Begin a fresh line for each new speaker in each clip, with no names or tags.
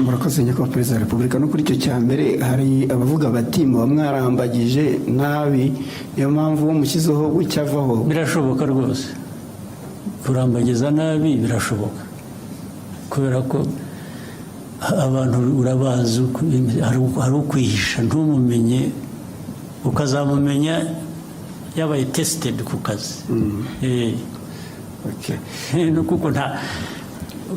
murakoze nyakubahwa perezida wa repubulika. No kuri icyo cya mbere hari abavuga bati muba mwarambagije nabi niyo mpamvu uwo mushyizeho gucyavaho.
Birashoboka rwose kurambagiza nabi, birashoboka kubera ko abantu urabazi, hari ukwihisha ntumumenye, ukazamumenya yabaye tested ku kazi. Kuko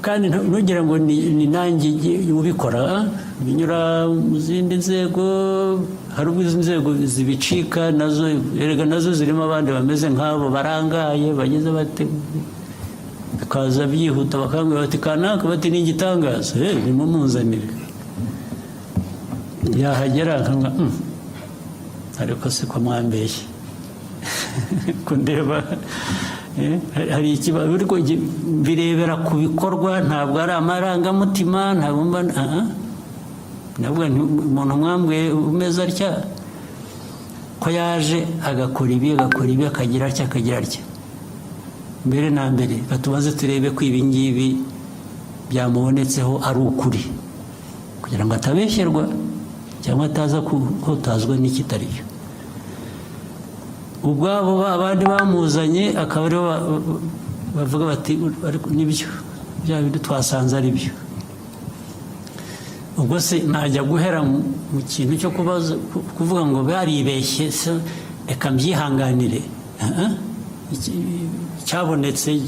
kandi ntugira ngo ni nanjye ubikora, binyura mu zindi nzego, hari ubwo izi nzego zibicika nazo, erega nazo zirimo abandi bameze nk'abo barangaye bageze bate, bikaza byihuta bakambwira bati kanaka, bati ni igitangaza, nimumuzanire. Yahagera akanga ariko se ko mwambeshye kundeba hari ikibazo, ariko birebera ku bikorwa, ntabwo ari amarangamutima, ntabwo umuntu mwambwe umeze atya ko yaje agakora ibi akagira atya. Mbere na mbere batubaze turebe ko ibi ngibi byamubonetseho ari ukuri, kugira ngo atabeshyerwa cyangwa ataza kuhotazwa n'ikitari cyo. Ubwabo abandi bamuzanye akaba aribo bavuga bati nibyo bya bindi twasanze ari byo. Ubwo se najya guhera mu kintu cyo kuvuga ngo baribeshye, reka mbyihanganire. Cyabonetse